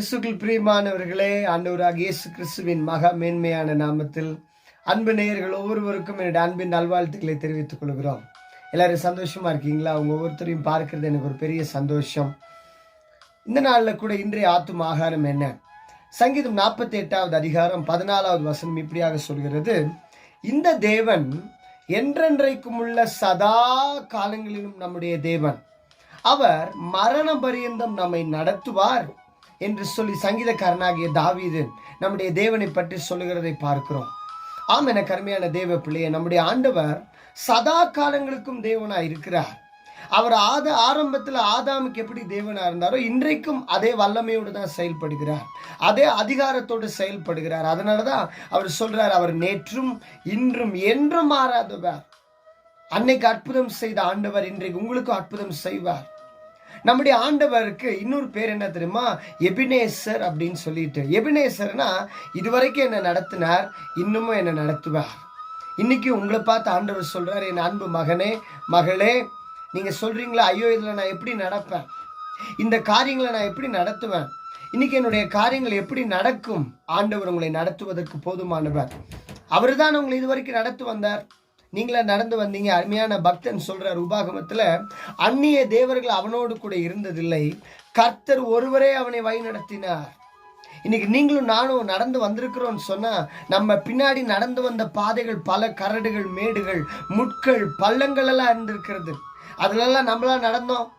கிறிஸ்துக்குள் பிரியமானவர்களே, ஆண்டவராகிய இயேசு கிறிஸ்துவின் மகா மேன்மையான நாமத்தில் அன்பு நேயர்கள் ஒவ்வொருவருக்கும் என்னுடைய அன்பின் நல்வாழ்த்துக்களை தெரிவித்துக் கொள்கிறோம். எல்லாரும் சந்தோஷமா இருக்கீங்களா? அவங்க ஒவ்வொருத்தரையும் பார்க்கிறது எனக்கு ஒரு பெரிய சந்தோஷம். இந்த நாளில் கூட இன்றைய ஆத்தும ஆகாரம் என்ன? சங்கீதம் 48வது அதிகாரம் 14வது வசனம் இப்படியாக சொல்கிறது, இந்த தேவன் என்றென்றைக்கும் உள்ள சதா காலங்களிலும் நம்முடைய தேவன், அவர் மரண பரியந்தம் நம்மை நடத்துவார் என்று சொல்லி சங்கீதக்காரனாகிய தாவீது நம்முடைய தேவனை பற்றி சொல்லுகிறதை பார்க்கிறோம். ஆம், என கருமையான தேவ பிள்ளையே, நம்முடைய ஆண்டவர் சதா காலங்களுக்கும் தேவனாய் இருக்கிறார். அவர் ஆரம்பத்தில் ஆதாமுக்கு எப்படி தேவனா இருந்தாரோ இன்றைக்கும் அதே வல்லமையோடு தான் செயல்படுகிறார், அதே அதிகாரத்தோடு செயல்படுகிறார். அதனாலதான் அவர் சொல்றார், அவர் நேற்றும் இன்றும் என்றும் மாறாதவர். அன்னைக்கு அற்புதம் செய்த ஆண்டவர் இன்றைக்கு உங்களுக்கு அற்புதம் செய்வார். நம்முடைய ஆண்டவருக்கு இன்னொரு பேர் என்ன தெரியுமா? எபினேசர் அப்படின்னு சொல்லிட்டு. எபினேசர்னா இதுவரைக்கும் என்ன நடத்தினார், இன்னமும் என்ன நடத்துவார். இன்னைக்கு உங்களை பார்த்து ஆண்டவர் சொல்றார், என் அன்பு மகனே மகளே, நீங்க சொல்றீங்களா, ஐயோ இதுல நான் எப்படி நடப்பேன், இந்த காரியங்களை நான் எப்படி நடத்துவேன், இன்னைக்கு என்னுடைய காரியங்கள் எப்படி நடக்கும்? ஆண்டவர் உங்களை நடத்துவதற்கு போதுமானவர். அவர் தான் உங்களை இதுவரைக்கும் நடத்தி வந்தார். நீங்களா நடந்து வந்தீங்க. அருமையான பக்தன் சொல்றார் உபாகமத்துல, அந்நிய தேவர்கள் அவனோடு கூட இருந்ததில்லை, கர்த்தர் ஒருவரே அவனை வழி நடத்தினார். இன்னைக்கு நீங்களும் நானும் நடந்து வந்திருக்கிறோம்னு சொன்னா, நம்ம பின்னாடி நடந்து வந்த பாதைகள் பல கரடுகள், மேடுகள், முட்கள், பள்ளங்கள் எல்லாம் இருந்திருக்கிறது. அதுலெல்லாம் நம்மளா நடந்தோம்.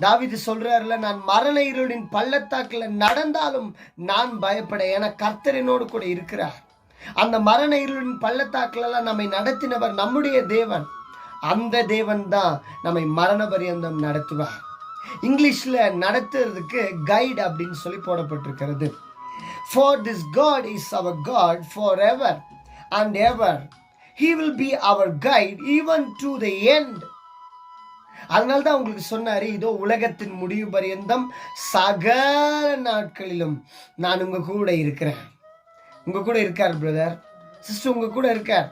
தாவீது சொல்றாருல, நான் மரண இருளின் பள்ளத்தாக்குல நடந்தாலும் நான் பயப்பட, ஏன்னா கர்த்தர் என்னோடு கூட இருக்கிறார். அந்த மரண இருளின் பள்ளத்தாக்குலாம் நம்மை நடத்தினவர் நம்முடைய தேவன். அந்த தேவன் தான் நம்மை மரண பரியந்தம் நடத்துவார். இங்கிலீஷ்ல நடத்துறதுக்கு கைட் அப்படின்னு சொல்லி போடப்பட்டிருக்கிறது. For this God is our God forever and ever. He will be our guide even to the end. அதனால்தான் உங்களுக்கு சொன்னாரு, இதோ உலகத்தின் முடிவு பரியந்தம் சகல நாட்களிலும் நான் உங்க கூட இருக்கிறேன். உங்க கூட இருக்கார் பிரதர், சிஸ்டர், உங்க கூட இருக்கார்.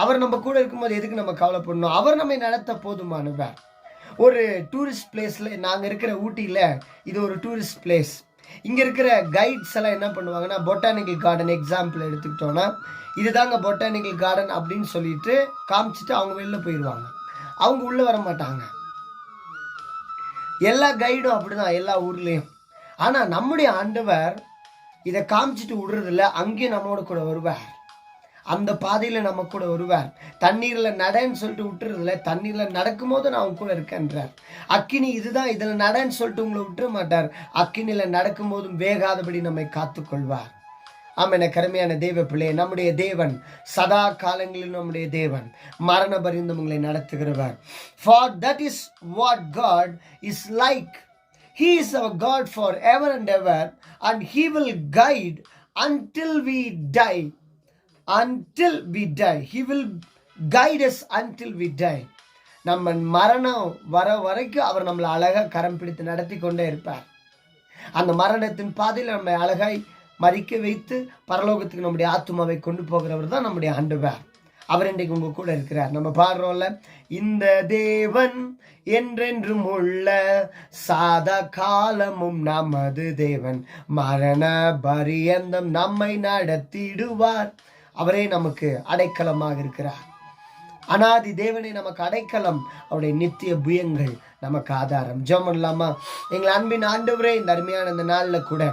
அவர் நம்ம கூட இருக்கும்போது எதுக்கு நம்ம கவலைப்படணும்? அவர் நம்மை நடத்த போதுமானவர். ஒரு டூரிஸ்ட் பிளேஸ்ல நாங்க இருக்கிற ஊட்டியில, இது ஒரு டூரிஸ்ட் பிளேஸ். இங்க இருக்கிற கைட்ஸ் எல்லாம் என்ன பண்ணுவாங்கன்னா, பொட்டானிக்கல் கார்டன் எக்ஸாம்பிள் எடுத்துக்கிட்டோம்னா, இதுதாங்க பொட்டானிக்கல் கார்டன் அப்படின்னு சொல்லிட்டு காமிச்சிட்டு அவங்க வெளில போயிடுவாங்க. அவங்க உள்ள வர மாட்டாங்க. எல்லா கைடும் அப்படிதான் எல்லா ஊர்லயும். ஆனா நம்முடைய ஆண்டவர் இதை காமிச்சிட்டு விடுறதில்ல, அங்கேயும் நம்மோட கூட வருவார். அந்த பாதையில நம்ம கூட வருவார். தண்ணீர்ல நடன்னு சொல்லிட்டு விட்டுறதில்ல, தண்ணீர்ல நடக்கும் போது நான் உங்க கூட இருக்கேன்றார். அக்கினி இதுதான், இதுல நடன்னு சொல்லிட்டு உங்களை விட்டுற மாட்டார். அக்கினியில நடக்கும் போதும் வேகாதபடி நம்மை காத்துக்கொள்வார். ஆமென். கருமையான தேவ பிள்ளை, நம்முடைய தேவன் சதா காலங்களில் நம்முடைய தேவன் மரண பரிந்தும் உங்களை நடத்துகிறவர். For that is what God is like. He is our God forever and ever, and He will guide until we die. Until we die. He will guide us until we die. நம்ம மரணம் வர வரைக்கும் அவர் நம்மளை அழகா கரம் பிடித்து நடத்தி கொண்டே இருப்பார். அந்த மரணத்தின் பாதையில் நம்மை அழகாய் மறிக்க வைத்து பரலோகத்துக்கு நம்முடைய ஆத்துமாவை கொண்டு போகிறவர் தான் நம்முடைய ஆண்டவர். அவர் இன்றைக்கு உங்க கூட இருக்கிறார். நம்ம பாடுறோம்ல, இந்த தேவன் என்றென்றும் உள்ள சாதா காலமும் நமது தேவன், மரண பரியந்தம் நம்மை நடத்திடுவார். அவரே நமக்கு அடைக்கலமாக இருக்கிறார். அனாதி தேவனை நமக்கு அடைக்கலம், அவருடைய நித்திய புயங்கள் நமக்கு ஆதாரம். ஜெபம் பண்ணலாமா? எங்கள் அன்பின் ஆண்டவரே, இந்த அருமையான இந்த நாளில் கூட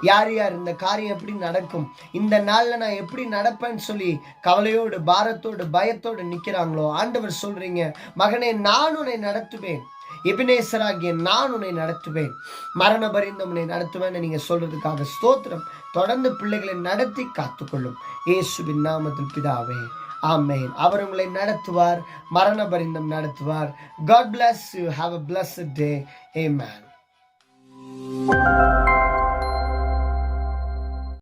யார் யார் இந்த காரியம் எப்படி நடக்கும், இந்த நாளில் நான் எப்படி நடப்பேன்னு சொல்லி கவலையோடு, பாரத்தோடு, பயத்தோடு நிற்கிறாங்களோ, ஆண்டவர் சொல்றீங்க, மகனே நான் உன்னை நடத்துவேன், எபினேசராகிய நான் உன்னை நடத்துவேன், மரண பரிந்தும் உன்னை நடத்துவேன்னு நீங்க சொல்றதுக்காக ஸ்தோத்திரம். தொடர்ந்து பிள்ளைகளை நடத்தி காத்துக்கொள்ளும் இயேசுவின் நாமத்தில் பிதாவே, ஆமென். அவர் உங்களை நடத்துவார், மரண பரிந்தும் நடத்துவார். God bless you. Have a blessed day. Amen.